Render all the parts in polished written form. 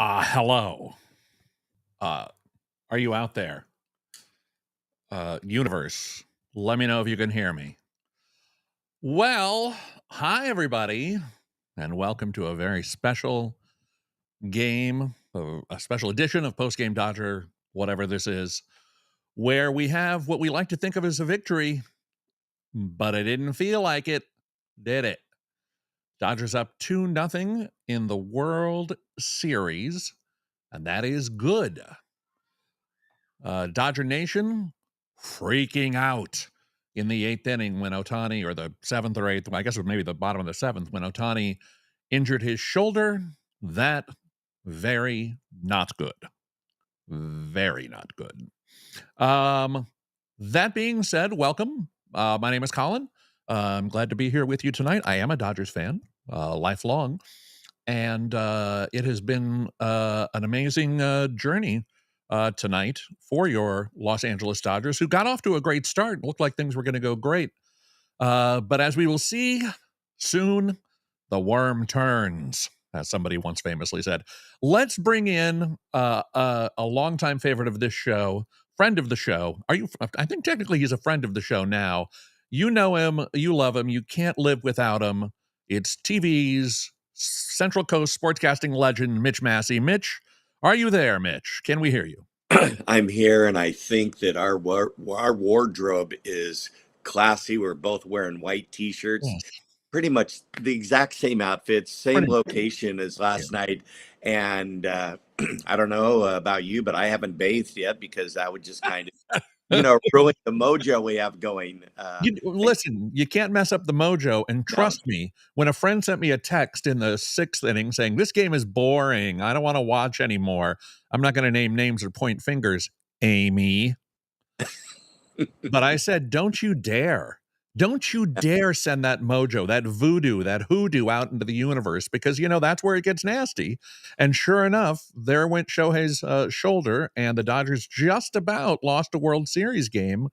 Hello. Uh, are you out there? Universe, let me know if you can hear me. Well, hi, everybody, and welcome to a very special game, a special edition of Post Game Dodger, whatever this is, where we have what we like to think of as a victory, but it didn't feel like it, did it? Dodgers up 2-0 in the World Series, and that is good. Dodger Nation freaking out in the eighth inning when Ohtani, or the seventh or eighth, I guess it was maybe the bottom of the seventh, when Ohtani injured his shoulder. That very not good. Very not good. That being said, welcome. My name is Colin. I'm glad to be here with you tonight. I am a Dodgers fan, lifelong, and it has been an amazing journey tonight for your Los Angeles Dodgers, who got off to a great start. Looked like things were going to go great. But as we will see soon, the worm turns, as somebody once famously said. Let's bring in a longtime favorite of this show, friend of the show. I think technically he's a friend of the show now. You know him, you love him, you can't live without him. It's TV's Central Coast sportscasting legend, Mitch Massey. Mitch, are you there, Mitch? Can we hear you? I'm here, and I think that our wardrobe is classy. We're both wearing white T-shirts, Yes, pretty much the exact same outfits, same pretty much. location as last night. And I don't know about you, but I haven't bathed yet because that would just kind of, ruin the mojo we have going. Listen, you can't mess up the mojo. And No, trust me, when a friend sent me a text in the sixth inning saying, "This game is boring, I don't want to watch anymore," I'm not going to name names or point fingers, Amy. But I said, don't you dare. Don't you dare send that mojo, that voodoo, that hoodoo out into the universe, because, that's where it gets nasty. And sure enough, there went Shohei's shoulder, and the Dodgers just about lost a World Series game.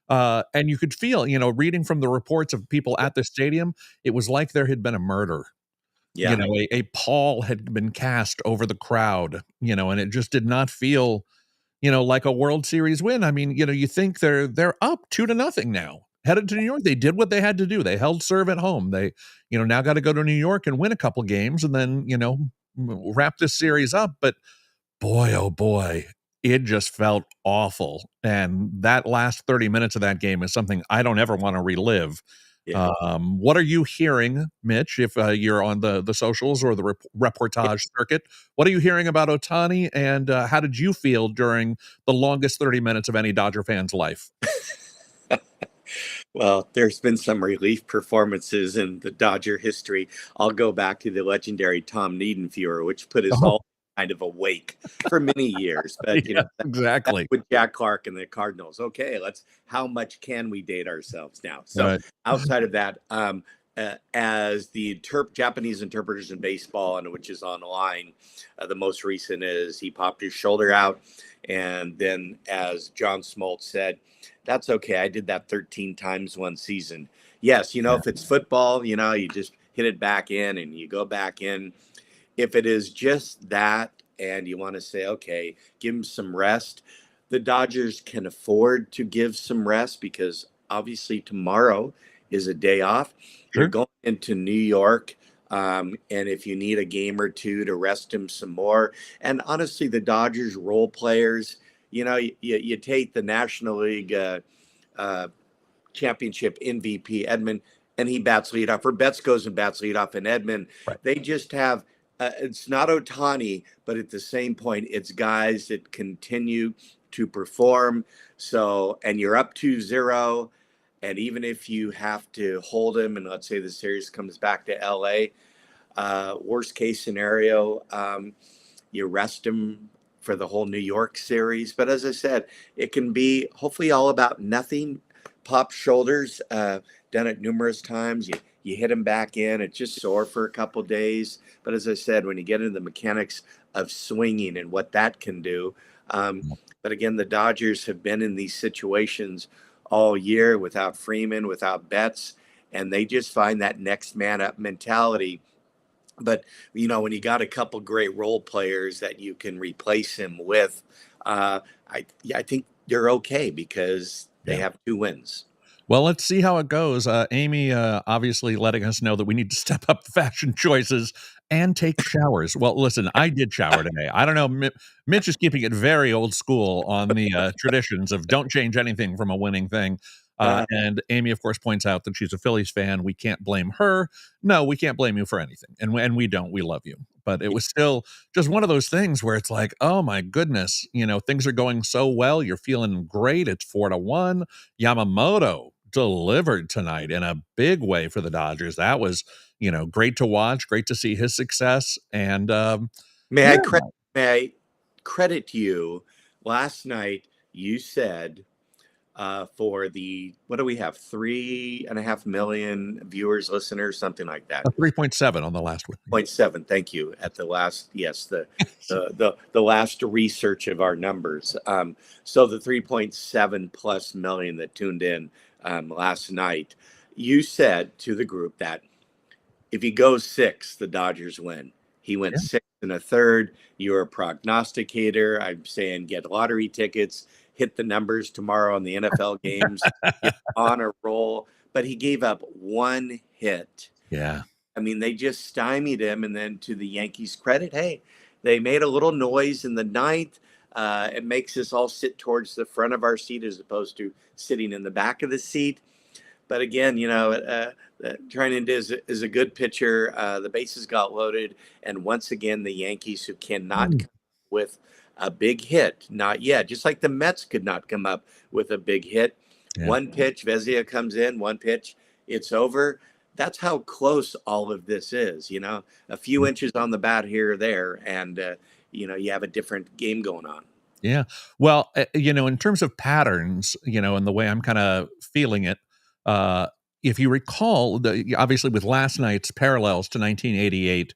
And you could feel, reading from the reports of people at the stadium, it was like there had been a murder. yeah. A pall had been cast over the crowd, and it just did not feel like a World Series win. I mean, you think they're up 2-0 now, headed to New York. They did what they had to do. They held serve at home. They, now got to go to New York and win a couple games and then, wrap this series up. But boy, oh boy, it just felt awful. And that last 30 minutes of that game is something I don't ever want to relive. Yeah. What are you hearing, Mitch, if you're on the socials or the reportage circuit? What are you hearing about Ohtani, and how did you feel during the longest 30 minutes of any Dodger fan's life? Well, there's been some relief performances in the Dodger history. I'll go back to the legendary Tom Niedenfuer, which put us Oh, all kind of awake for many years. But yeah, that's exactly. with Jack Clark and the Cardinals. Okay, how much can we date ourselves now? So Right. outside of that, as the Japanese interpreters in baseball, and which is online, the most recent is he popped his shoulder out, and then as John Smoltz said, that's okay. I did that 13 times one season. Yes, Yeah. if it's football, you just hit it back in and you go back in. If it is just that and you want to say, okay, give him some rest, the Dodgers can afford to give some rest because obviously tomorrow is a day off. You're Sure. going into New York. And if you need a game or two to rest him some more, and honestly, the Dodgers role players, you take the National League uh, championship MVP Edmund, and he bats leadoff, or Betts goes and bats leadoff, and Edmund. Right. They just have. It's not Ohtani, but at the same point, it's guys that continue to perform. So, and you're up 2-0, and even if you have to hold him, and let's say the series comes back to LA, worst case scenario, you rest him for the whole New York series. But as I said, it can be hopefully all about nothing. Pop shoulders, done it numerous times. You hit him back in. It's just sore for a couple days. But as I said, when you get into the mechanics of swinging and what that can do, but again, the Dodgers have been in these situations all year without Freeman, without Betts, and they just find that next man up mentality. But when you got a couple great role players that you can replace him with, yeah, I think you're okay because they Yeah. have 2 wins. Well, let's see how it goes. Amy, obviously letting us know that we need to step up fashion choices and take showers. Well, listen, I did shower today. I don't know. Mitch is keeping it very old school on the traditions of don't change anything from a winning thing. Uh, And Amy, of course, points out that she's a Phillies fan. We can't blame her. No, we can't blame you for anything. And we don't. We love you. But it was still just one of those things where it's like, oh my goodness, things are going so well. You're feeling great. It's 4-1. Yamamoto delivered tonight in a big way for the Dodgers. That was, great to watch, great to see his success. And may yeah, I credit may I credit you? Last night you said, for the what do we have, 3.5 million viewers, listeners, something like that. a 3.7 on the last one. 0.7. Thank you. At the last, yes, the last research of our numbers. So the 3.7 plus million that tuned in last night, you said to the group that if he goes six, the Dodgers win. He went Yeah. 6 1/3. You're a prognosticator. I'm saying get lottery tickets, hit the numbers tomorrow on the NFL games. You're on a roll. But he gave up 1 hit. Yeah. I mean, they just stymied him. And then to the Yankees' credit, hey, they made a little noise in the ninth. It makes us all sit towards the front of our seat as opposed to sitting in the back of the seat. But again, Trinan is a good pitcher. The bases got loaded. And once again, the Yankees, who cannot Mm. come with a big hit, not yet, just like the Mets could not come up with a big hit. Yeah. One pitch, Vezina comes in, one pitch, it's over. That's how close all of this is, a few inches on the bat here or there, and you have a different game going on. Yeah. Well, in terms of patterns, and the way I'm kind of feeling it, uh, if you recall, obviously with last night's parallels to 1988,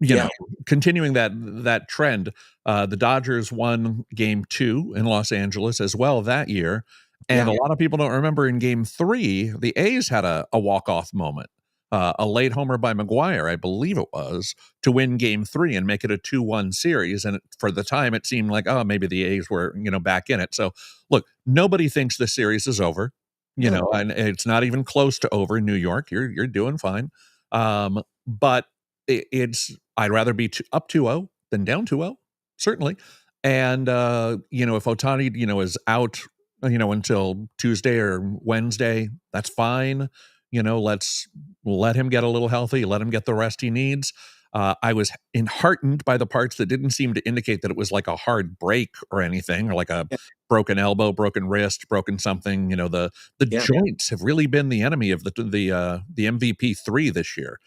you know, Yeah, continuing that trend, the Dodgers won Game 2 in Los Angeles as well that year, and yeah, a lot of people don't remember in Game 3, the A's had a walk-off moment, a late homer by McGuire, I believe it was, to win Game 3 and make it a 2-1 series, and for the time, it seemed like, oh, maybe the A's were, back in it. So, look, nobody thinks this series is over, no, and it's not even close to over in New York. You're doing fine. But it's I'd rather be up 2-0 than down 2-0, certainly. And if Ohtani, is out, until Tuesday or Wednesday, that's fine. Let's let him get a little healthy, let him get the rest he needs. I was enheartened by the parts that didn't seem to indicate that it was like a hard break or anything, or like a yeah, broken elbow, broken wrist, broken something. The yeah, joints have really been the enemy of the MVP 3 this year.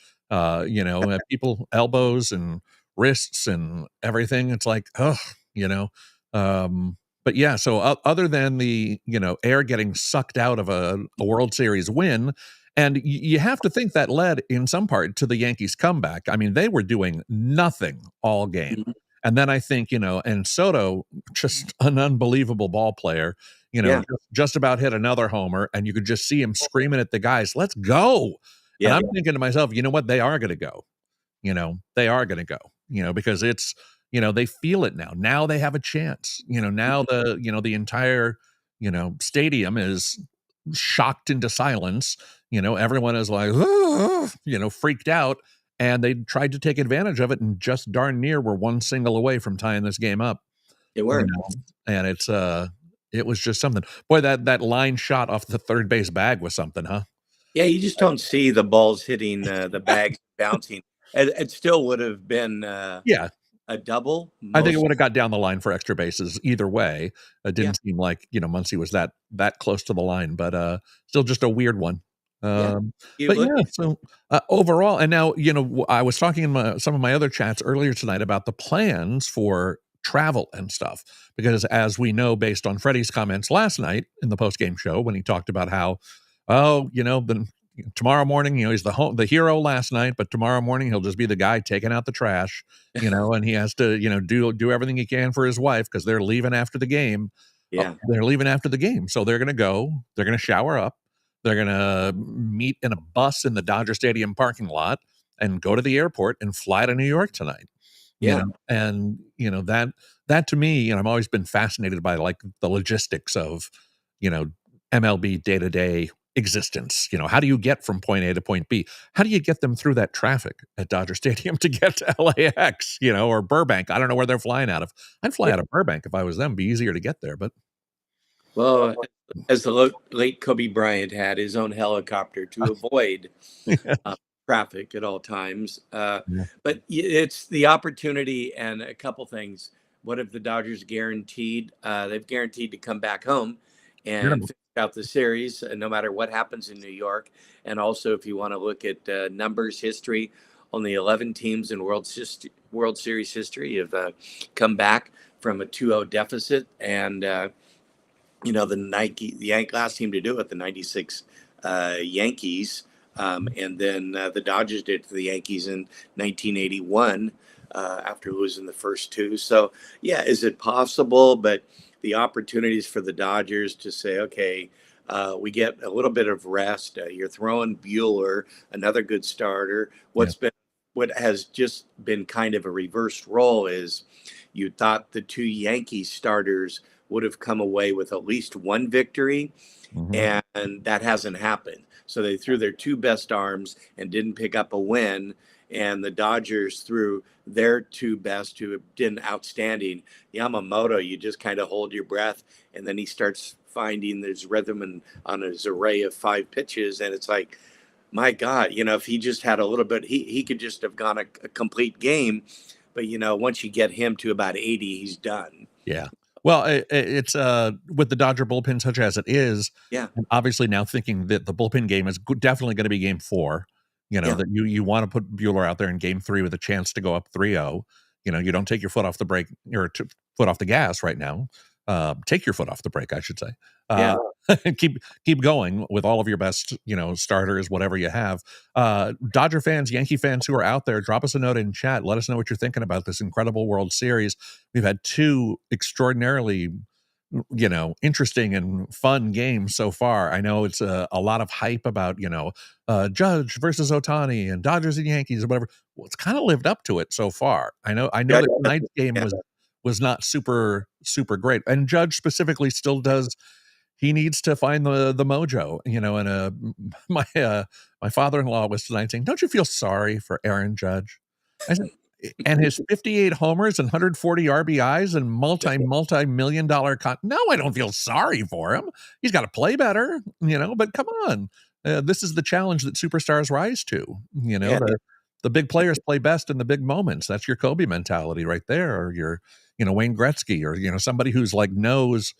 People elbows and wrists and everything. It's like, oh, you know. Um, but yeah, so other than the air getting sucked out of a World Series win, and you have to think that led in some part to the Yankees' comeback. I mean, they were doing nothing all game. mhm, And then I think, and Soto, just an unbelievable ball player, yeah, just about hit another homer, and you could just see him screaming at the guys, let's go. And yeah, I'm thinking to myself, you know what? They are going to go. They are going to go, because it's, they feel it now. Now they have a chance. Now the entire, stadium is shocked into silence. Everyone is like, "Ah," freaked out. And they tried to take advantage of it and just darn near were one single away from tying this game up. they You were. know, and it was just something. Boy, that line shot off the third base bag was something, huh? Yeah, you just don't see the balls hitting the bags, bouncing. It still would have been Yeah, a double, I think it most. would have got down the line for extra bases either way. It Yeah, didn't seem like, Muncy was that close to the line, but still just a weird one. yeah. Um, You but look. yeah, so overall, and now, I was talking in some of my other chats earlier tonight about the plans for travel and stuff, because as we know, based on Freddie's comments last night in the post game show, when he talked about how, oh, then tomorrow morning, he's the hero last night, but tomorrow morning he'll just be the guy taking out the trash, and he has to, do everything he can for his wife because they're leaving after the game. Oh, Yeah, they're leaving after the game, so they're going to shower up, they're going to meet in a bus in the Dodger Stadium parking lot, and go to the airport and fly to New York tonight. Yeah. And that to me, I've always been fascinated by like the logistics of, you know, MLB day to day existence. How do you get from point A to point B? How do you get them through that traffic at Dodger Stadium to get to LAX, or Burbank? I don't know where they're flying out of. I'd fly Yeah. out of Burbank if I was them. Be easier to get there, but Well, as the late Kobe Bryant had his own helicopter to avoid yeah, uh, traffic at all times. yeah, But it's the opportunity and a couple things. What have the Dodgers guaranteed? They've guaranteed to come back home and minimum. finish out the series, no matter what happens in New York. And also, if you want to look at numbers history, only 11 teams in World Series history have come back from a 2-0 deficit. And the last team to do it, the '96 Yankees, and then the Dodgers did it to the Yankees in 1981 after losing the first two. So yeah, is it possible? But the opportunities for the Dodgers to say, okay, we get a little bit of rest. You're throwing Bueller, another good starter. Yeah. What has just been kind of a reversed role is you thought the two Yankee starters would have come away with at least one victory, Mhm. and that hasn't happened. So they threw their two best arms and didn't pick up a win. And the Dodgers threw their two best, who did outstanding. Yamamoto, you just kind of hold your breath, and then he starts finding his rhythm and on his array of 5 pitches, and it's like, my God, if he just had a little bit, he could just have gone a complete game. But once you get him to about 80, he's done. Yeah. Well, it's with the Dodger bullpen such as it is, Yeah, and obviously now thinking that the bullpen game is definitely going to be game four. yeah, That you want to put Bueller out there in game three with a chance to go up 3-0. You don't take your foot off the brake or foot off the gas right now. Take your foot off the brake, I should say. yeah. Uh, and keep going with all of your best, starters, whatever you have. Dodger fans, Yankee fans who are out there, drop us a note in chat. Let us know what you're thinking about this incredible World Series. We've had two extraordinarily, interesting and fun games so far. I know it's a lot of hype about, Judge versus Ohtani and Dodgers and Yankees or whatever. Well, it's kind of lived up to it so far. I know Yeah, that tonight's game yeah, was not super super great, and Judge specifically still does. He needs to find the mojo, and my father-in-law was tonight saying, "Don't you feel sorry for Aaron Judge?" I said, and his 58 homers and 140 RBIs and multi-million dollar no, I don't feel sorry for him. He's got to play better, but come on. This is the challenge that superstars rise to. yeah, The big players play best in the big moments. That's your Kobe mentality right there, or your, Wayne Gretzky, or, somebody who's like knows,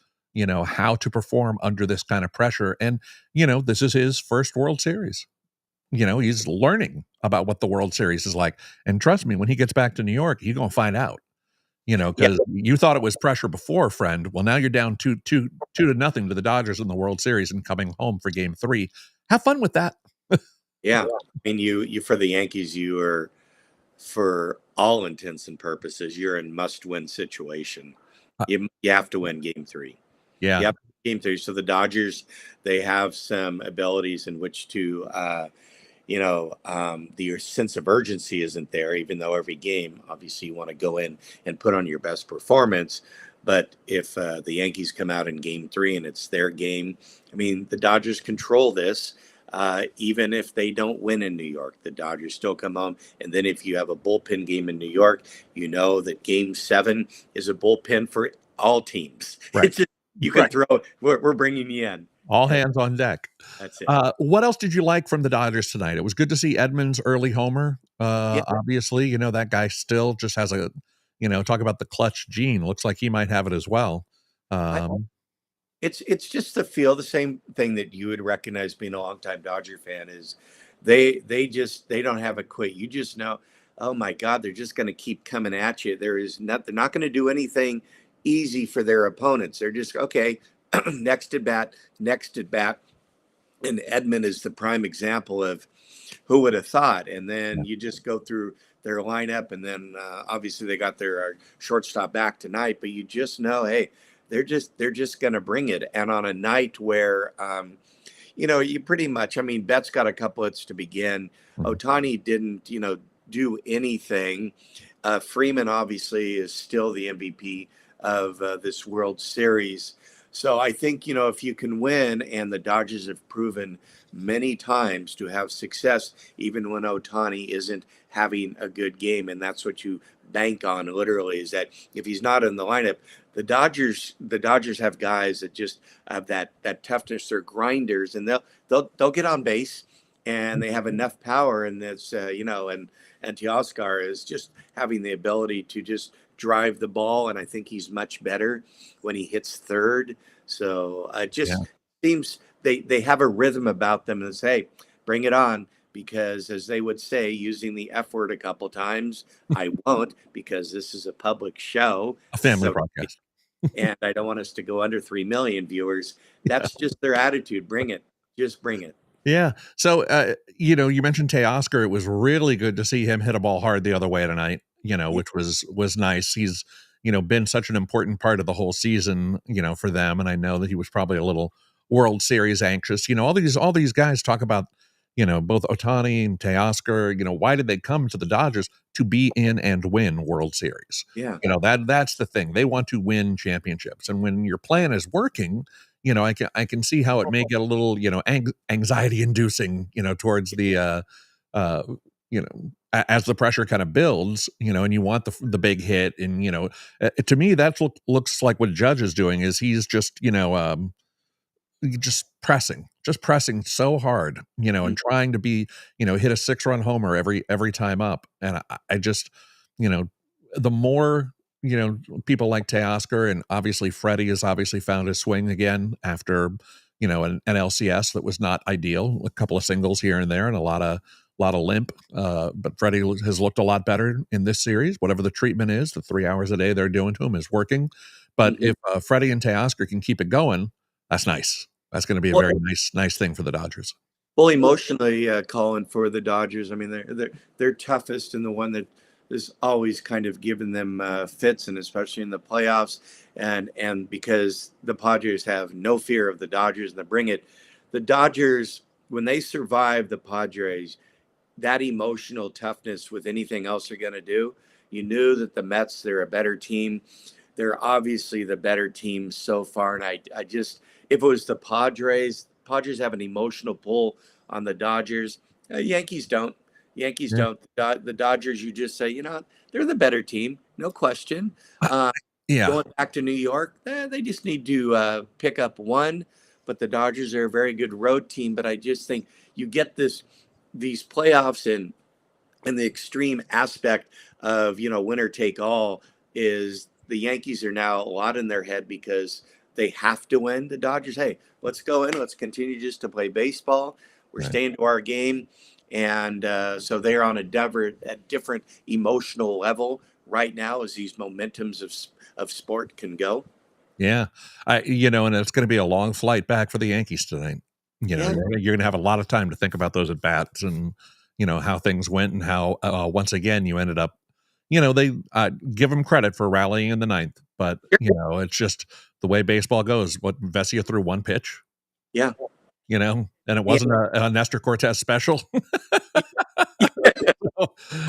how to perform under this kind of pressure. And, this is his first World Series. He's learning about what the World Series is like. And trust me, when he gets back to New York, he's going to find out, yeah, because you thought it was pressure before, friend. Well, now you're down 2-0 to the Dodgers in the World Series and coming home for game three. Have fun with that. yeah. I mean, you for the Yankees, you are, for all intents and purposes, you're in must-win situation. Uh, You have to win game three. yeah. Yep, game three. So the Dodgers, they have some abilities in which to, your sense of urgency isn't there, even though every game, obviously, you want to go in and put on your best performance. But if the Yankees come out in game three and it's their game, I mean, the Dodgers control this. Even if they don't win in New York, the Dodgers still come home. And then if you have a bullpen game in New York, you know that game seven is a bullpen for all teams. Right. It's just, you can Right. throw, we're bringing you in. All And hands on deck. that's it. What else did you like from the Dodgers tonight? It was good to see Edmonds' early homer. Yeah. Obviously, that guy still just has talk about the clutch gene. Looks like he might have it as well. I, Um, it's just the feel, the same thing that you would recognize being a longtime Dodger fan is they don't have a quit. You just know, oh my God, they're just going to keep coming at you. They're not going to do anything easy for their opponents. They're just okay. next at bat, next at bat. And Edmund is the prime example of who would have thought. And then you just go through their lineup, and then obviously they got their shortstop back tonight. But you just know, hey, they're just going to bring it. And on a night where you pretty much, I mean, Betts got a couple hits to begin. Mhm. Ohtani didn't, do anything. Freeman obviously is still the MVP of this World Series. So I think, if you can win, and the Dodgers have proven many times to have success, even when Ohtani isn't having a good game, and that's what you bank on literally, is that if he's not in the lineup, the Dodgers have guys that just have that toughness. They're grinders, and they'll get on base, and they have enough power. And that's and Teoscar is just having the ability to just drive the ball, and I think he's much better when he hits third. So it Yeah. just seems they have a rhythm about them and say, hey, bring it on. Because as they would say, using the F word a couple times, I won't, because this is a public show. A family So, broadcast. and I don't want us to go under 3 million viewers. That's just their attitude. Bring it. Just bring it. Yeah. So, you mentioned Teoscar. It was really good to see him hit a ball hard the other way tonight, Yeah. which was nice. He's, been such an important part of the whole season, for them. And I know that he was probably a little World Series anxious. All these guys talk about, both Ohtani and Teoscar, why did they come to the Dodgers? To be in and win World Series. Yeah. That's the thing. They want to win championships. And when your plan is working, I can see how it may get a little, anxiety inducing, towards the uh as the pressure kind of builds, and you want the big hit. And to me, that's what looks like what Judge is doing. Is he's just just pressing so hard, and trying to be, hit a 6-run homer every time up. And I just, you know, the more, people like Teoscar, and obviously Freddie has obviously found his swing again after, an LCS that was not ideal, a couple of singles here and there, and a lot of limp. But Freddie has looked a lot better in this series. Whatever the treatment is, the 3 hours a day they're doing to him is working. But Mhm. if Freddie and Teoscar can keep it going, that's nice. That's going to be a Well, very nice thing for the Dodgers. well, emotionally, Colin, for the Dodgers, I mean, they're toughest, and the one that is always kind of giving them fits, and especially in the playoffs, and because the Padres have no fear of the Dodgers, and they bring it. The Dodgers, when they survive the Padres, that emotional toughness with anything else they're going to do. You knew that the Mets, they're a better team. They're obviously the better team so far. And I just, if it was the Padres have an emotional pull on the Dodgers. Yankees don't. Yankees Yeah. don't. The Dodgers, you just say, they're the better team, no question. I, Uh, yeah. Going back to New York, they just need to pick up one. But the Dodgers are a very good road team. But I just think you get these playoffs and the extreme aspect of winner take all is the Yankees are now a lot in their head because they have to win. The Dodgers, hey, let's go in, let's continue just to play baseball. We're Right. staying to our game, and so they're on a different emotional level right now as these momentums of sport can go. Yeah. And it's going to be a long flight back for the Yankees tonight. Yeah, You're going to have a lot of time to think about those at bats, and, how things went, and how, once again, you ended up, they give them credit for rallying in the ninth, but, it's just the way baseball goes. What, Vesia threw one pitch, yeah, and it yeah. wasn't a Nestor Cortez special.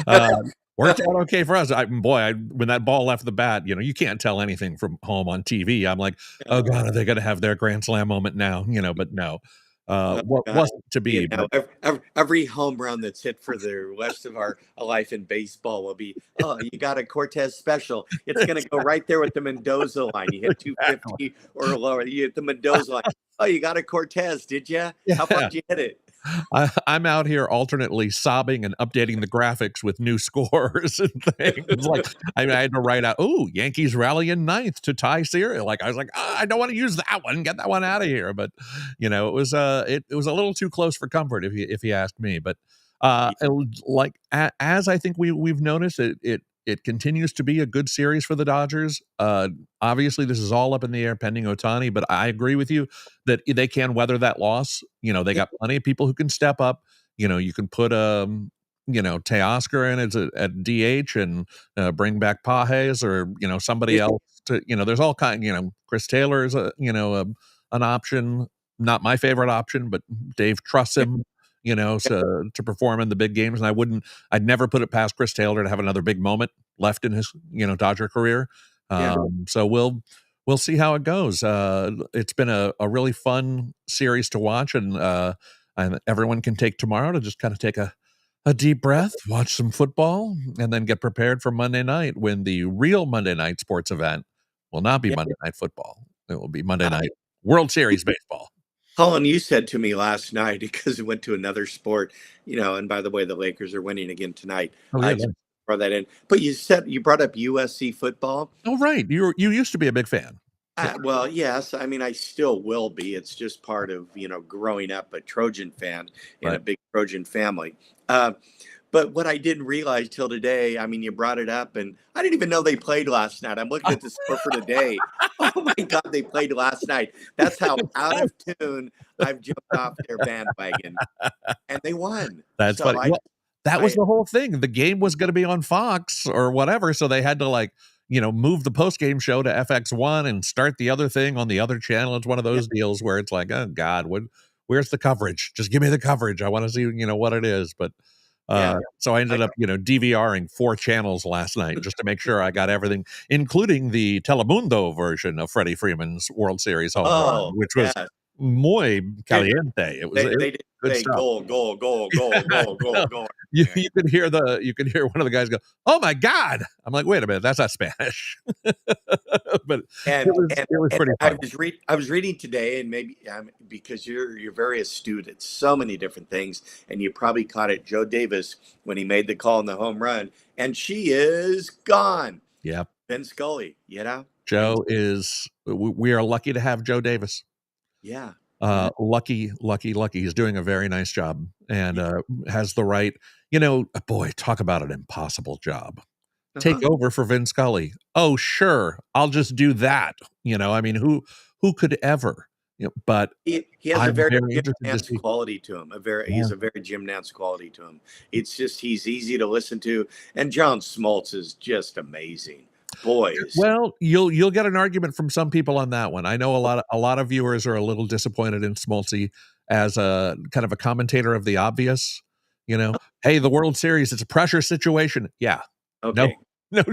uh, Worked out okay for us. When that ball left the bat, you can't tell anything from home on TV. I'm like, oh Oh, god, are they going to have their grand slam moment now? But no, oh, what God. wasn't to be. But Every home run that's hit for the rest of our life in baseball will be, oh, you got a Cortez special. It's going to go right there with the Mendoza line. You hit exactly, 250 or lower. You hit the Mendoza line. Oh, you got a Cortez, did you? How far yeah. did you hit it? I'm out here alternately sobbing and updating the graphics with new scores and things. Like, I had to write out, "Oh, Yankees rally in ninth to tie series." Like, I was like, I don't want to use that one. Get that one out of here. But it was a little too close for comfort, if you asked me. But like, as I think we've noticed, it continues to be a good series for the Dodgers. Obviously, this is all up in the air pending Ohtani, but I agree with you that they can weather that loss. They Yeah, got plenty of people who can step up. You can put Teoscar in at DH, and bring back Pages, or somebody yeah, else to, there's all kind, Chris Taylor is an option. not my favorite option, but Dave trusts him, to perform in the big games, and I'd never put it past Chris Taylor to have another big moment left in his, Dodger career. Yeah. So we'll see how it goes. It's been a really fun series to watch, and everyone can take tomorrow to just kind of take a deep breath, watch some football, and then get prepared for Monday night when the real Monday night sports event will not be Yeah. Monday Night Football. It will be Monday Night World Series baseball. Colin, you said to me last night because it went to another sport, and by the way, the Lakers are winning again tonight. Oh I yeah. just throw that in. But you brought up USC football. Oh right. You used to be a big fan. Yeah. Well, yes. I mean, I still will be. It's just part of growing up a Trojan fan in a Right. big Trojan family. Uh, but what I didn't realize till today, I mean, you brought it up, and I didn't even know they played last night. I'm looking at the score for today. Oh my God, they played last night. That's how out of tune I've jumped off their bandwagon, and they won. That's So funny. Well, that was I, the whole thing. The game was going to be on Fox or whatever, so they had to move the post game show to FX1 and start the other thing on the other channel. It's one of yeah, those deals where it's like, oh God, where's the coverage? Just give me the coverage. I want to see what it is. But yeah, so I I, ended up DVRing 4 channels last night just to make sure I got everything, including the Telemundo version of Freddie Freeman's World Series home run, oh which was yeah. muy They, caliente. It was they didn't good say stuff. goal, goal, goal, goal, goal, goal, No, goal. you could hear one of the guys go, "Oh my god!" I'm like, "Wait a minute, that's not Spanish." But it And was and it was and pretty I funny. was reading today, and maybe because you're very astute at so many different things, and you probably caught it. Joe Davis when he made the call on the home run, and she is gone. Yeah, Ben Scully, Vin, Joe is. We are lucky to have Joe Davis. yeah, yeah, Lucky, lucky, lucky. He's doing a very nice job and yeah. has the right. Boy, talk about an impossible job. Take Uh-huh. over for Vin Scully. Oh, sure, I'll just do that. I mean, who could ever? But He has a I'm very very Jim interested to Nance see. quality to him. Yeah. He's a very Jim Nance quality to him. It's just he's easy to listen to, and John Smoltz is just amazing. Boys, Well, you'll get an argument from some people on that one. I know a lot of viewers are a little disappointed in Smoltzy as a kind of a commentator of the obvious. Hey, the World Series, it's a pressure situation. Yeah, no, okay. no,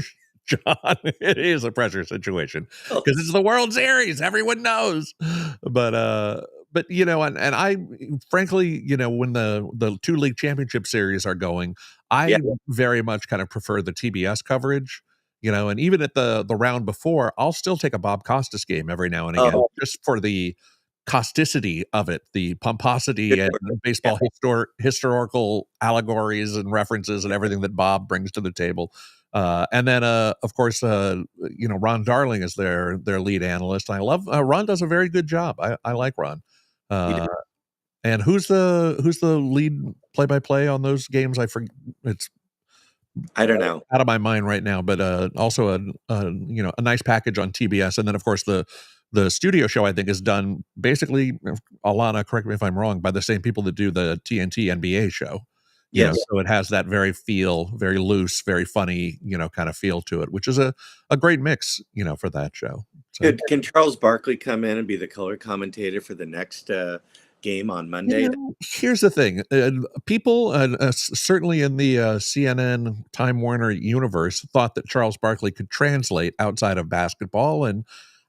John, it is a pressure situation because it's the World Series. Everyone knows, but and I, frankly, when the two league championship series are going, Yeah. I very much kind of prefer the TBS coverage. And even at the round before, I'll still take a Bob Costas game every now and again Oh, just for the causticity of it, the pomposity and sure. Yeah. baseball historical allegories and references and everything that Bob brings to the table. And then, of course, Ron Darling is their lead analyst. I love Ron does a very good job. I like Ron. He did. Uh, and who's the lead play by play on those games? I forget. It's I don't know. out of my mind right now, but also a nice package on TBS, and then of course the studio show I think is done basically, Alana, correct me if I'm wrong, by the same people that do the TNT NBA show. Yes. So it has that very loose, very funny, kind of feel to it, which is a great mix, for that show. So Can Charles Barkley come in and be the color commentator for the next game on Monday? Here's the thing. People, certainly in the CNN Time Warner universe, thought that Charles Barkley could translate outside of basketball, and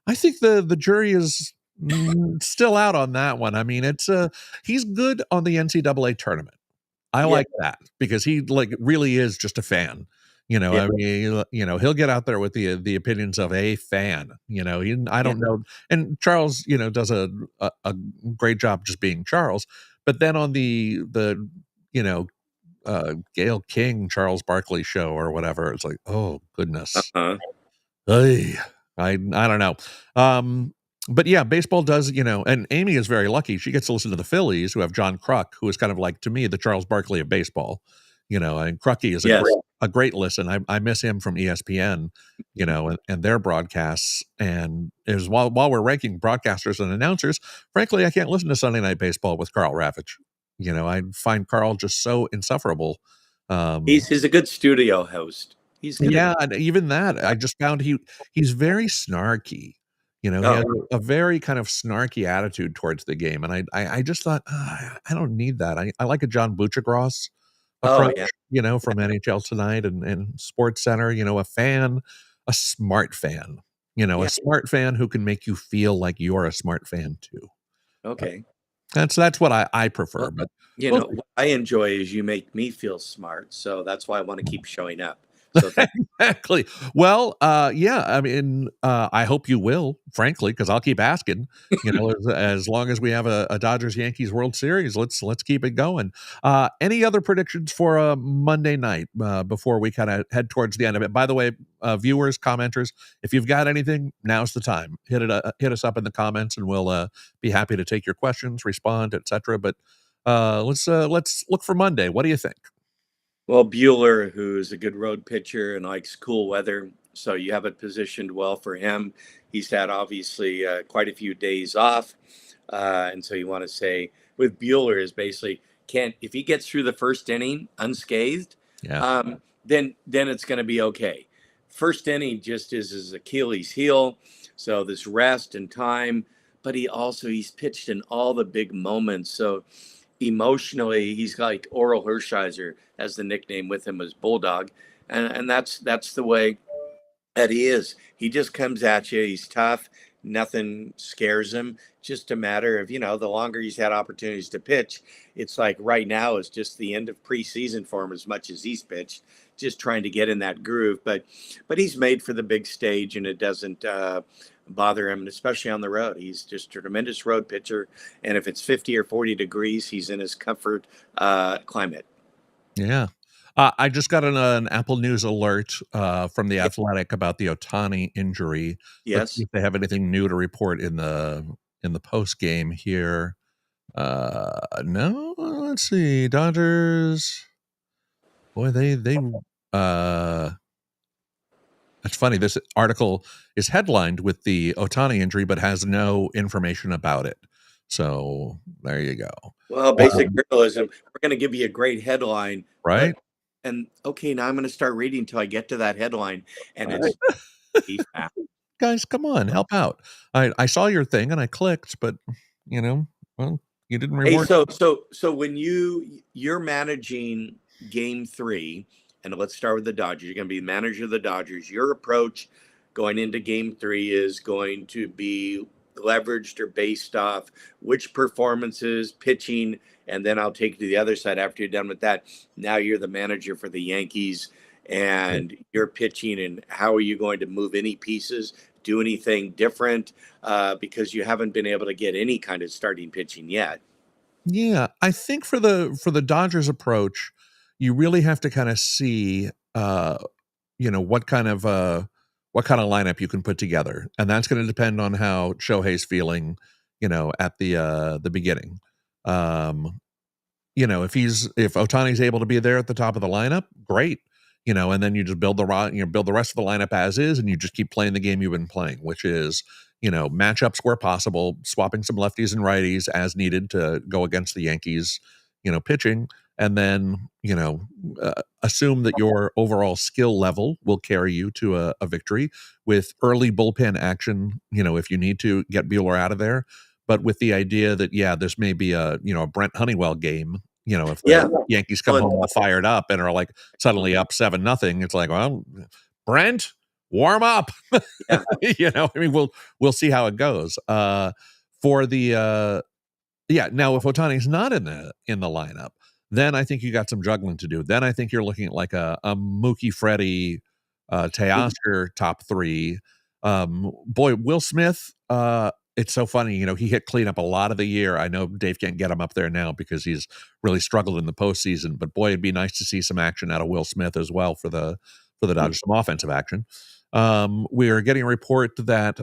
I think the jury is still out on that one. I mean, he's good on the NCAA tournament. I Yeah. like that because he really is just a fan. Yeah. I mean, he'll get out there with the opinions of a fan. I Yeah. don't know, and Charles, does a great job just being Charles. But then on the you know Gail King Charles Barkley show or whatever, it's like, oh goodness, Uh-huh. Ay, I don't know. Um, but yeah, baseball does, and Amy is very lucky. She gets to listen to the Phillies, who have John Kruk, who is kind of like, to me, the Charles Barkley of baseball. And Crucky is a Yes. great listen. I miss him from ESPN, and their broadcasts. And is while we're ranking broadcasters and announcers, frankly, I can't listen to Sunday Night Baseball with Carl Ravitch. I find Carl just so insufferable. Um, He's a good studio host. He's good at yeah, and even that, I just found he's very snarky. He has Oh, a very kind of snarky attitude towards the game, and I just thought, I don't need that. I like a John Buccigross oh approach, yeah, from NHL Tonight and Sports Center, a fan, a smart fan, a yeah. smart fan who can make you feel like you're a smart fan too. Uh, Okay. that's what I prefer, Well, but you we'll know, what I enjoy is you make me feel smart, so that's why I want to keep showing up. So thank. Exactly. Well, yeah, I mean, I hope you will, frankly, because I'll keep asking. As long as we have a Dodgers Yankees World Series, let's keep it going. Any other predictions for Monday night before we kind of head towards the end of it? By the way, viewers, commenters, if you've got anything, now's the time. Hit us up in the comments, and we'll be happy to take your questions, respond, etc. But let's look for Monday. What do you think? Well, Bueller, who's a good road pitcher and likes cool weather, so you have it positioned well for him. He's had obviously quite a few days off, and so you want to say with Bueller is basically can't if he gets through the first inning unscathed, Yeah. then it's going to be okay. First inning just is his Achilles heel, so this rest and time, but he's pitched in all the big moments, so emotionally he's like Oral Hershiser as the nickname with him as Bulldog, and that's the way that he is. He just comes at you. He's tough. Nothing scares him. Just a matter of the longer he's had opportunities to pitch, it's like right now is just the end of preseason for him as much as he's pitched, just trying to get in that groove. But he's made for the big stage, and it doesn't bother him, especially on the road. He's just a tremendous road pitcher, and if it's 50 or 40 degrees, he's in his comfort climate. Yeah. I just got an Apple News alert from The Yeah. Athletic about the Ohtani injury. Let's see Yes. if they have anything new to report in the post game here. No, let's see. Dodgers. Boy, they uh that's funny. This article is headlined with the Ohtani injury, but has no information about it. So there you go. Well, basic Um, journalism. We're going to give you a great headline, right? and okay, now I'm going to start reading until I get to that headline, and Right. it's be fast. Guys, come on, help out. I saw your thing and I clicked, but you know, well, you didn't Hey, reward. so when you're managing Game Three, and let's start with the Dodgers. You're going to be the manager of the Dodgers. Your approach going into Game Three is going to be leveraged or based off which performances, pitching, and then I'll take you to the other side after you're done with that. Now you're the manager for the Yankees, and you're pitching. And how are you going to move any pieces? Do anything different because you haven't been able to get any kind of starting pitching yet. Yeah, I think for the Dodgers approach, you really have to kind of see what kind of lineup you can put together. And that's going to depend on how Shohei's feeling, at the beginning. Um if Otani's able to be there at the top of the lineup, great. And then you just build the rest of the lineup as is, and you just keep playing the game you've been playing, which is, matchups where possible, swapping some lefties and righties as needed to go against the Yankees, pitching, and then, assume that your overall skill level will carry you to a victory with early bullpen action, if you need to get Bueller out of there, but with the idea that, yeah, this may be a Brent Honeywell game. If Yeah. the Yankees come Well, home all fired up and are like suddenly up 7-0, it's like, well, Brent, warm up. yeah. I mean, we'll see how it goes. For the Yeah, now if Otani's not in the lineup, then I think you got some juggling to do. Then I think you're looking at like a Mookie Freddie, Teoscar top three. Boy, Will Smith, it's so funny, he hit cleanup a lot of the year. I know Dave can't get him up there now because he's really struggled in the postseason, but boy, it'd be nice to see some action out of Will Smith as well for the Dodgers, some offensive action. We are getting a report that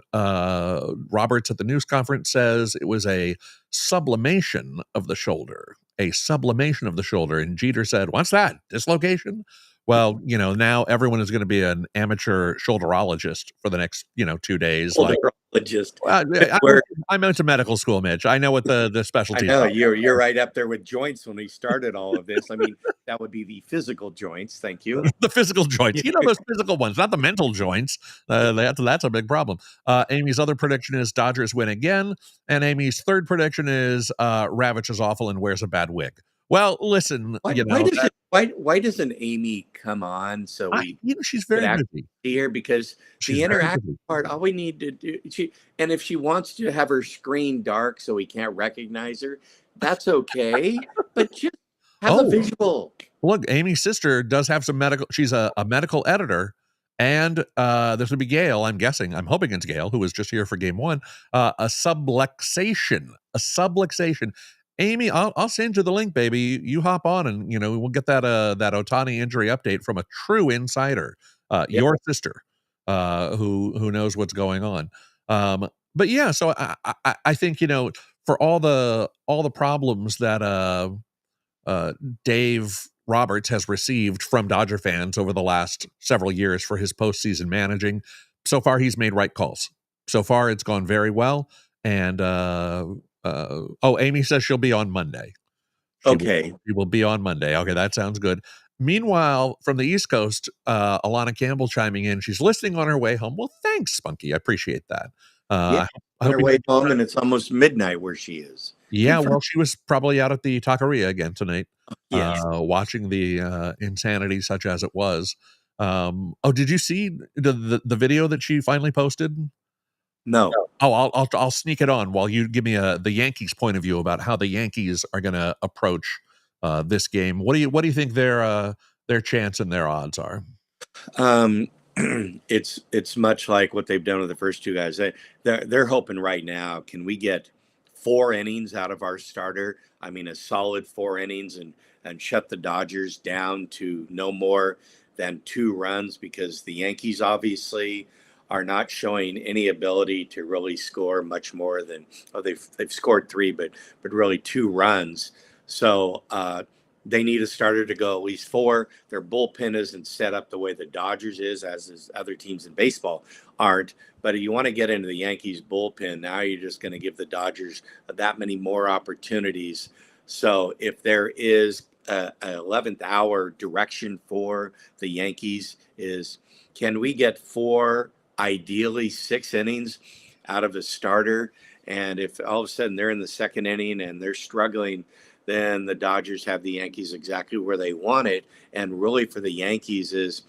Roberts at the news conference says it was a sublimation of the shoulder, And Jeter said, "What's that? Dislocation?" Well, now everyone is going to be an amateur shoulderologist for the next, 2 days. Like, Psychologist. Well, But I we're I went to medical school, Mitch. I know what the I specialties know are. you're right up there with joints when we started all of this. I mean, that would be the physical joints. Thank you. The physical joints. You know, those physical ones, not the mental joints. That's a big problem. Amy's other prediction is Dodgers win again, and Amy's third prediction is Ravitch is awful and wears a bad wig. Well, listen, Why doesn't Amy come on so we she's could very actually busy. see her? Because She's the very interaction busy. part, all we need to do, and if she wants to have her screen dark so we can't recognize her, that's okay. But just have a Oh, visual. look, Amy's sister does have some medical. She's a medical editor, and this would be Gail. I'm guessing. I'm hoping it's Gail, who was just here for game one. A subluxation. A subluxation. Amy, I'll send you the link, baby. You hop on, and we'll get that Ohtani injury update from a true insider, Yep. your sister, who knows what's going on. But yeah, so I think for all the problems that Dave Roberts has received from Dodger fans over the last several years for his postseason managing. So far, he's made right calls. So far, it's gone very well. And Amy says she'll be on Monday. Okay. She will be on Monday. Okay, that sounds good. Meanwhile, from the East Coast, Alana Campbell chiming in. She's listening on her way home. Well, thanks, Spunky. I appreciate that. Yeah. I On hope her you way home, and it's almost midnight where she is. Yeah, well, she was probably out at the taqueria again tonight, Yes. watching the insanity such as it was. Oh, did you see the video that she finally posted? No. Oh, I'll sneak it on while you give me the Yankees point of view about how the Yankees are going to approach this game. What do you think their chance and their odds are? Um, it's much like what they've done with the first two guys. They're hoping right now. Can we get 4 innings out of our starter? I mean, a solid 4 innings and shut the Dodgers down to no more than 2 runs, because the Yankees obviously are not showing any ability to really score much more than they've scored 3, but really 2 runs. So they need a starter to go at least 4. Their bullpen isn't set up the way the Dodgers is other teams in baseball aren't. But if you want to get into the Yankees bullpen, now you're just going to give the Dodgers that many more opportunities. So if there is a 11th hour direction for the Yankees, is can we get 4, ideally 6 innings out of a starter? And if all of a sudden they're in the second inning and they're struggling, then the Dodgers have the Yankees exactly where they want it. And really for the Yankees is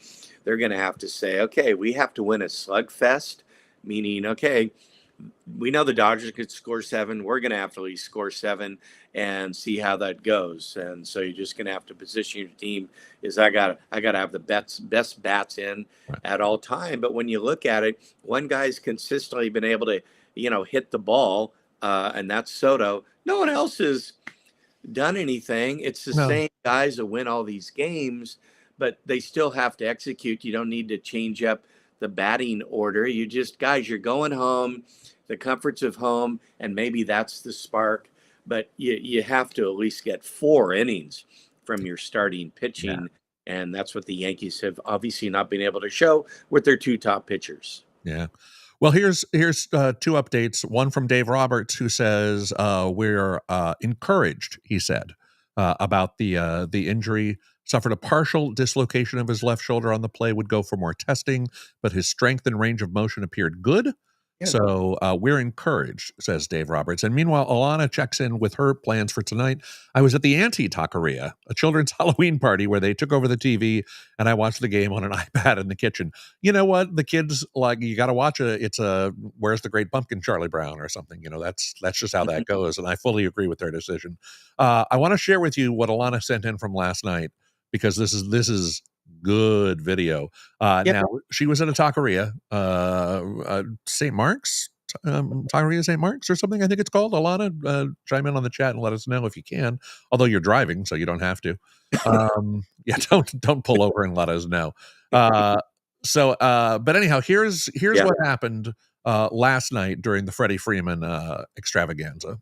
they're going to have to say, okay, we have to win a slugfest, meaning, okay, we know the Dodgers could score 7. We're going to have to at least score 7 and see how that goes. And so you're just going to have to position your team is I got to have the best bats in at all time. But when you look at it, one guy's consistently been able to, hit the ball, and that's Soto. No one else has done anything. It's the same guys that win all these games, but they still have to execute. You don't need to change up the batting order. You just, guys, you're going home, the comforts of home, and maybe that's the spark. But you have to at least get 4 innings from your starting pitching, and that's what the Yankees have obviously not been able to show with their 2 top pitchers. Yeah. Well, here's 2 updates. One from Dave Roberts, who says we're encouraged. He said about the injury. Suffered a partial dislocation of his left shoulder on the play. Would go for more testing, but his strength and range of motion appeared good. Yeah. So we're encouraged, says Dave Roberts. And meanwhile, Alana checks in with her plans for tonight. I was at the Taqueria, a children's Halloween party where they took over the TV, and I watched the game on an iPad in the kitchen. You know what? The kids, like, you got to watch it's a Where's the Great Pumpkin, Charlie Brown or something. That's just how that goes, and I fully agree with their decision. I want to share with you what Alana sent in from last night, because this is good video. Now, she was at a taqueria, St. Mark's, taqueria St. Mark's or something, I think it's called. Alana, chime in on the chat and let us know if you can, although you're driving, so you don't have to. Don't pull over and let us know. But anyhow, here's what happened last night during the Freddie Freeman extravaganza.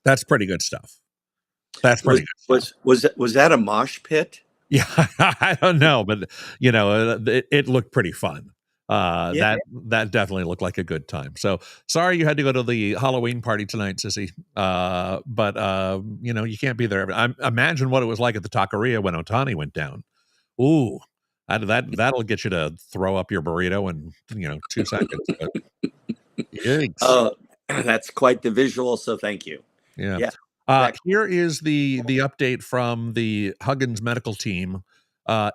That's pretty good stuff. That's Was pretty good stuff. was that a mosh pit? Yeah, I don't know, but it looked pretty fun. Yeah. That definitely looked like a good time. So sorry you had to go to the Halloween party tonight, Sissy. But you can't be there. Imagine what it was like at the taqueria when Otani went down. Ooh, that'll get you to throw up your burrito in 2 seconds. But yikes. Oh, that's quite the visual. So thank you. Yeah. Yeah, exactly. Here is the update from the Huggins medical team.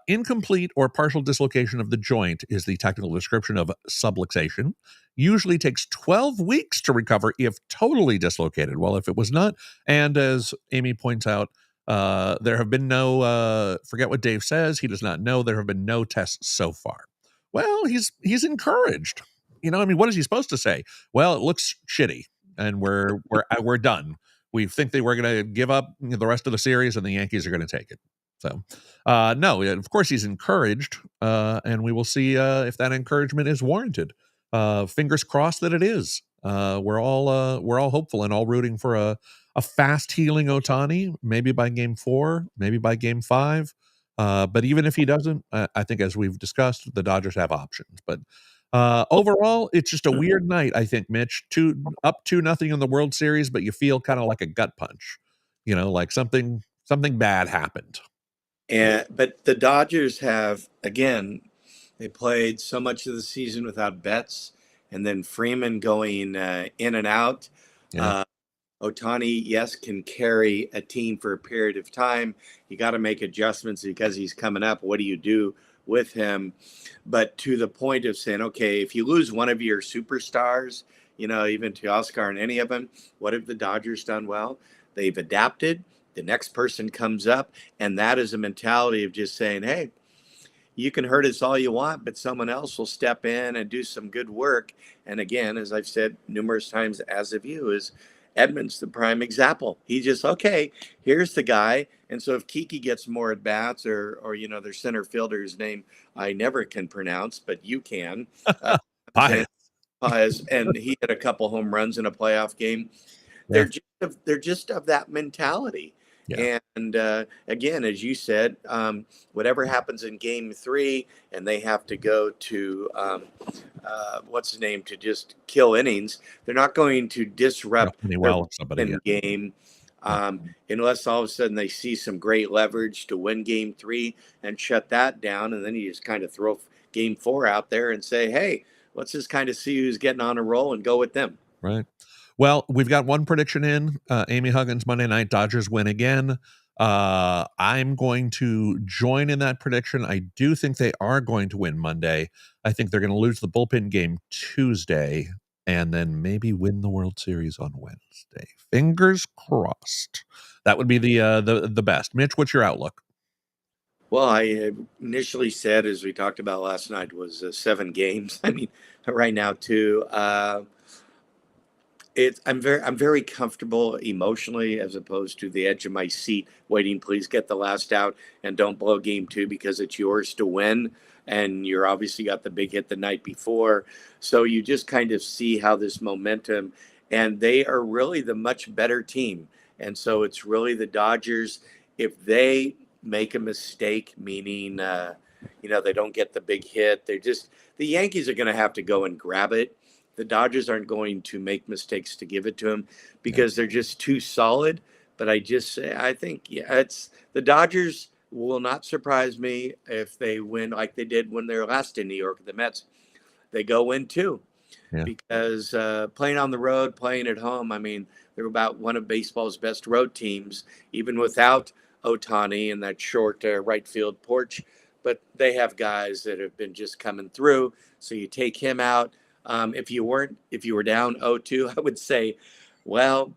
Incomplete or partial dislocation of the joint is the technical description of subluxation. Usually takes 12 weeks to recover if totally dislocated. Well, if it was not, and as Amy points out, there have been no, forget what Dave says, he does not know. There have been no tests so far. Well, he's encouraged. I mean, what is he supposed to say? Well, it looks shitty, and we're done. We think they were going to give up the rest of the series, and the Yankees are going to take it. So, no, of course he's encouraged, and we will see if that encouragement is warranted. Fingers crossed that it is. We're all hopeful and all rooting for a fast healing Ohtani, maybe by game 4, maybe by game 5. But even if he doesn't, I think as we've discussed, the Dodgers have options. But overall, it's just a weird night, I think, Mitch. Up 2-0 in the World Series, but you feel kind of like a gut punch. Like something bad happened. But the Dodgers have, again, they played so much of the season without Betts, and then Freeman going in and out. Yeah. Uh, Ohtani, yes, can carry a team for a period of time. You got to make adjustments because he's coming up. What do you do with him? But to the point of saying, okay, if you lose one of your superstars, even to Oscar and any of them, what have the Dodgers done well? They've adapted. The next person comes up, and that is a mentality of just saying, hey, you can hurt us all you want, but someone else will step in and do some good work. And again, as I've said numerous times, as of you, is Edmonds the prime example. He just, okay, here's the guy. And so if Kiki gets more at bats, or their center fielder's name I never can pronounce, but you can, Pious. and he hit a couple home runs in a playoff game. Yeah. They're just of that mentality. Yeah. And again, as you said, whatever happens in Game 3, and they have to go to what's his name to just kill innings, they're not going to disrupt their Somebody. Yeah. game. Unless all of a sudden they see some great leverage to win Game 3 and shut that down, and then you just kind of throw Game 4 out there and say, hey, let's just kind of see who's getting on a roll and go with them. Right. Well, we've got one prediction in. Amy Huggins, Monday night, Dodgers win again. I'm going to join in that prediction. I do think they are going to win Monday. I think they're going to lose the bullpen game Tuesday and then maybe win the World Series on Wednesday. Fingers crossed. That would be the best. Mitch, what's your outlook? Well, I initially said, as we talked about last night, was 7 games. I mean, right now too. I'm very comfortable emotionally, as opposed to the edge of my seat, waiting. Please get the last out and don't blow Game 2 because it's yours to win. And you're obviously got the big hit the night before, so you just kind of see how this momentum, and they are really the much better team. And so it's really the Dodgers. If they make a mistake, meaning they don't get the big hit, the Yankees are going to have to go and grab it. The Dodgers aren't going to make mistakes to give it to them because they're just too solid. But I think, it's the Dodgers will not surprise me if they win like they did when they were last in New York. The Mets, they go in too, because playing on the road, playing at home, I mean, they're about one of baseball's best road teams, even without Ohtani and that short right field porch. But they have guys that have been just coming through. So you take him out. If you were down 0-2, I would say, well,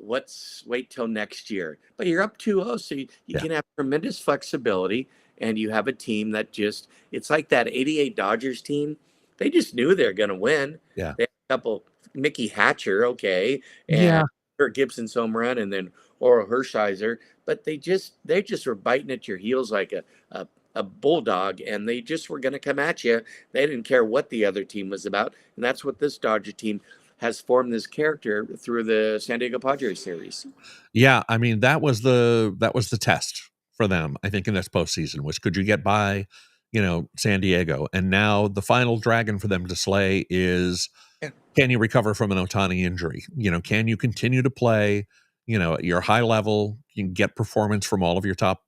let's wait till next year. But you're up 2-0, so you can have tremendous flexibility, and you have a team that it's like that 88 Dodgers team. They just knew they're going to win. Yeah. They had a couple, Mickey Hatcher, and Kirk Gibson's home run, and then Oral Hershiser, but they just were biting at your heels like a bulldog, and they just were going to come at you. They didn't care what the other team was about, and that's what this Dodger team has formed this character through the San Diego Padres series. Yeah, I mean that was the test for them. I think in this postseason was could you get by, San Diego, and now the final dragon for them to slay is Yeah. can you recover from an Ohtani injury? Can you continue to play? At your high level, you can get performance from all of your top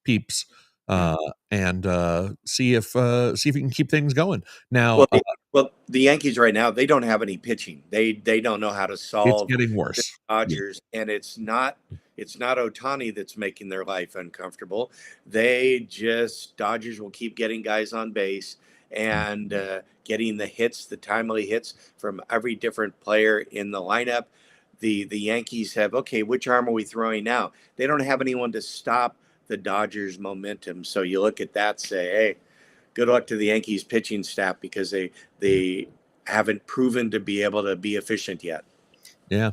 peeps, Yeah. uh, and see if you can keep things going. Now, Well, the Yankees right now, they don't have any pitching. They don't know how to it's solve getting the worse. Yeah. Dodgers, and it's not Ohtani that's making their life uncomfortable. They just Dodgers will keep getting guys on base and getting the hits, the timely hits from every different player in the lineup. The Yankees have, okay, which arm are we throwing now? They don't have anyone to stop the Dodgers' momentum. So you look at that, say, hey, good luck to the Yankees pitching staff because they haven't proven to be able to be efficient yet. Yeah.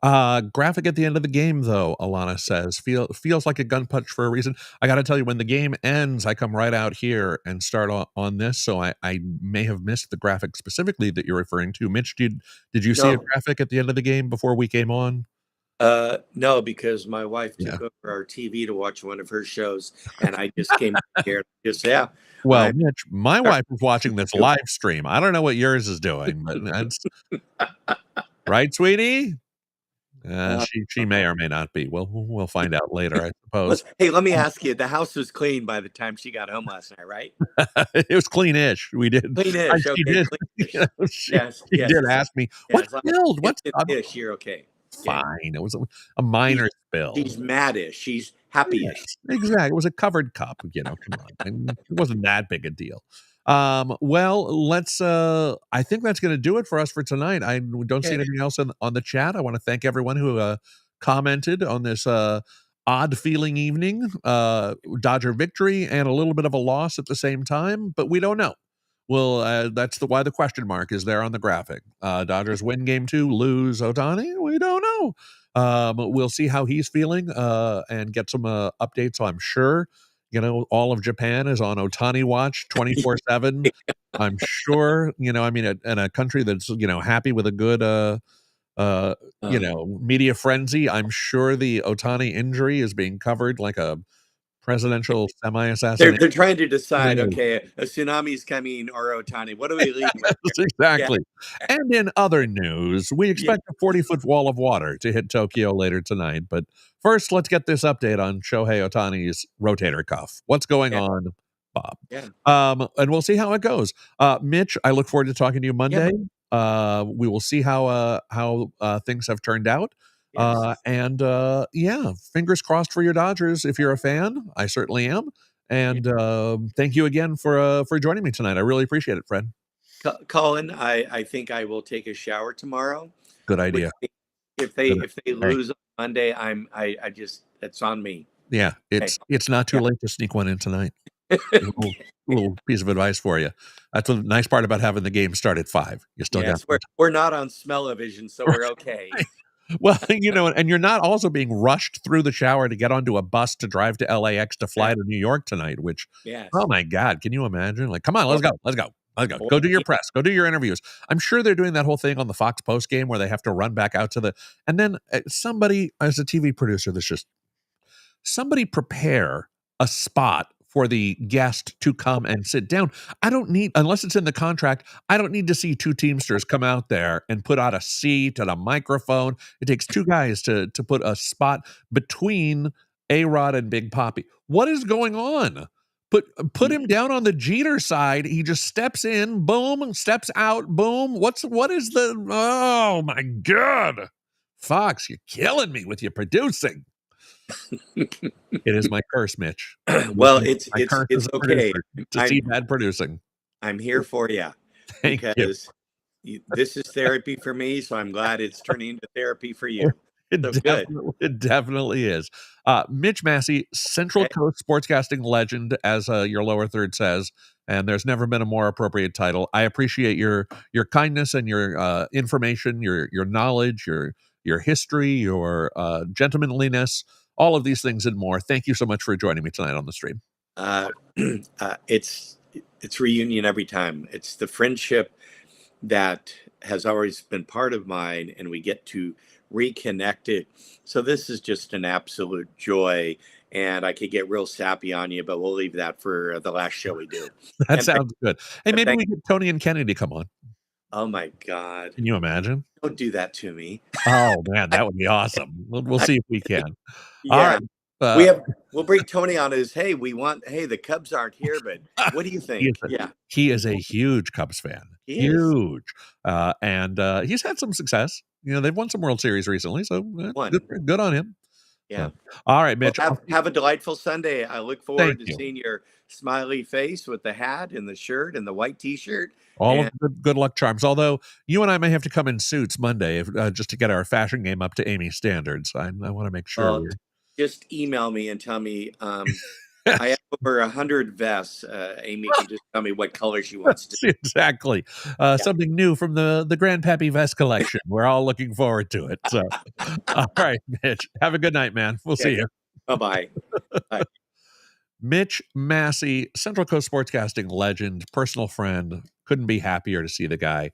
Graphic at the end of the game, though, Alana says, feels like a gun punch for a reason. I got to tell you, when the game ends, I come right out here and start on this. So I may have missed the graphic specifically that you're referring to. Mitch, did you see a No, graphic at the end of the game before we came on? no, because my wife Yeah. took over our TV to watch one of her shows, and I just came here. Just yeah, Well, I Mitch, my wife was watching this live stream. I don't know what yours is doing, but that's right, sweetie. uh, She may or may not be. We'll find out later, I suppose. hey, let me ask you. The house was clean by the time she got home last night, right? It was clean-ish. We did. Clean-ish, She okay, did. clean-ish. She Yes, she yes, did ask me, yeah. "What As long as spilled? it's What's in dish, you're okay. Yeah, fine?" It was a she's minor spill. she's madish. She's happy-ish. Yes, exactly. It was a covered cup, come on. And it wasn't that big a deal. Well, I think that's gonna do it for us for tonight. I don't see Okay. anything else on the chat. I wanna thank everyone who, commented on this, odd feeling evening, Dodger victory and a little bit of a loss at the same time, but we don't know. Well, that's why the question mark is there on the graphic. Dodgers win game 2, lose Ohtani? We don't know. We'll see how he's feeling, and get some updates. I'm sure, all of Japan is on Ohtani watch 24/7. I'm sure, I mean, in a country that's, happy with a good, Um, media frenzy. I'm sure the Ohtani injury is being covered like a presidential they're semi-assassination. they're trying to decide, It okay, a tsunami's coming or Ohtani. What do we lead with is. here? Yeah, Exactly. And in other news, we yeah, expect a 40-foot wall of water to hit Tokyo later tonight. But first, let's get this update on Shohei Ohtani's rotator cuff. What's going yeah, on, Bob? yeah, And we'll see how it goes. Mitch, I look forward to talking to you yeah. Monday. We will see how things have turned out. Yes. Yeah, fingers crossed for your Dodgers if you're a fan. I certainly am. Yeah. And thank you again for joining me tonight. I really appreciate it, Fred. Colin, I think I will take a shower tomorrow. Good Which idea. if they Good. if they Hey, lose on Monday, I just that's on me. yeah, Hey, it's not too yeah. late to sneak one in tonight. Little piece of advice for you. That's the nice part about having the game start at 5. You still got Yes, some we're not on smell-o-vision, so time. we're okay. Right. Well, and you're not also being rushed through the shower to get onto a bus to drive to LAX to Yeah. fly to New York tonight, which, oh Yes. my God, can you imagine? Like, come on, Or, let's go. Let's go. Let's go. or Go do your press. Go do your interviews. I'm sure they're doing that whole thing on the Fox Post game where they have to run back out to and then somebody, as a TV producer, that's just somebody prepare a spot for the guest to come and sit down. I don't need, unless it's in the contract, I don't need to see two Teamsters come out there and put out a seat and a microphone. It takes two guys to put a spot between A-Rod and Big Poppy. What is going on? Put him down on the Jeter side. He just steps in, boom, steps out, boom. What is the, oh my God. Fox, you're killing me with your producing. It is my curse, Mitch. It is well, my curse as it's a okay. producer to see I'm bad producing. I'm here for you Thank you. because this is therapy for me, so I'm glad it's turning into therapy for you. So good. It definitely is. Mitch Massey, Central Okay. Coast sportscasting legend, as your lower third says, and there's never been a more appropriate title. I appreciate your kindness and your information, your knowledge, your history, your gentlemanliness, all of these things and more. Thank you so much for joining me tonight on the stream. Uh, it's reunion every time. It's the friendship that has always been part of mine, and we get to reconnect it. So this is just an absolute joy. And I could get real sappy on you, but we'll leave that for the last show we do. That And thank, sounds good. Hey, and maybe thank we get Tony and Kennedy come on. oh my God, Can you imagine? don't do that to me. Oh, man, that would be awesome. We'll I, see if we can. All yeah, right. we Uh, have. We'll bring Tony on as, hey, hey, the Cubs aren't here, but what do you he is think? a Yeah, he is a huge Cubs fan, he is huge, and, he's had some success. You know, they've won some World Series recently, so, one. good on him. Yeah. So, all right, Well, Mitch, have a delightful Sunday. I look thank forward to you. seeing your smiley face with the hat and the shirt and the white T-shirt. All of And the good luck charms, although you and I may have to come in suits Monday if, just to get our fashion game up to Amy's standards. I wanna make sure we're just email me and tell me. I have over 100 vests. Amy can just tell me what color she wants to. exactly. Yeah. Something new from the Grandpappy Vest collection. We're all looking forward to it. So, all right, Mitch, have a good night, man. We'll see Okay. you. Bye bye. Mitch Massey, Central Coast Sportscasting legend, personal friend. Couldn't be happier to see the guy.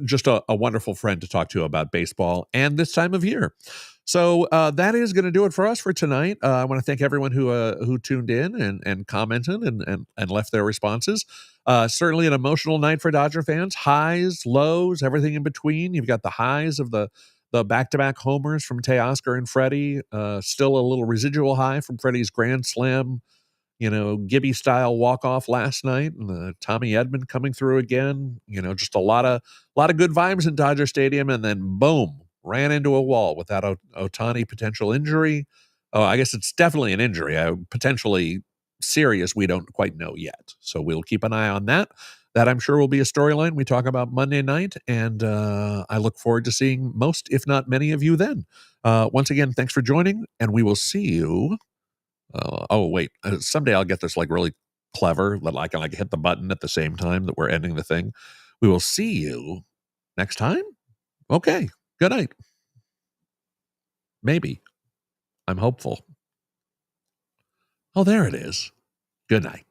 Just a wonderful friend to talk to about baseball and this time of year. So that is going to do it for us for tonight. I want to thank everyone who tuned in and commented and left their responses. Certainly an emotional night for Dodger fans. Highs, lows, everything in between. You've got the highs of the back-to-back homers from Teoscar and Freddie. Still a little residual high from Freddie's grand slam, Gibby style walk off last night, and Tommy Edman coming through again. Just a lot of good vibes in Dodger Stadium, and then boom, ran into a wall with that Ohtani potential injury. Oh, I guess it's definitely an injury, potentially serious. We don't quite know yet, so we'll keep an eye on that. That I'm sure will be a storyline we talk about Monday night, and I look forward to seeing most, if not many, of you then. Once again, thanks for joining, and we will see you oh wait, someday I'll get this like really clever that I can like hit the button at the same time that we're ending the thing. We will see you next time. Okay. Good night. Maybe. I'm hopeful. Oh, there it is. Good night.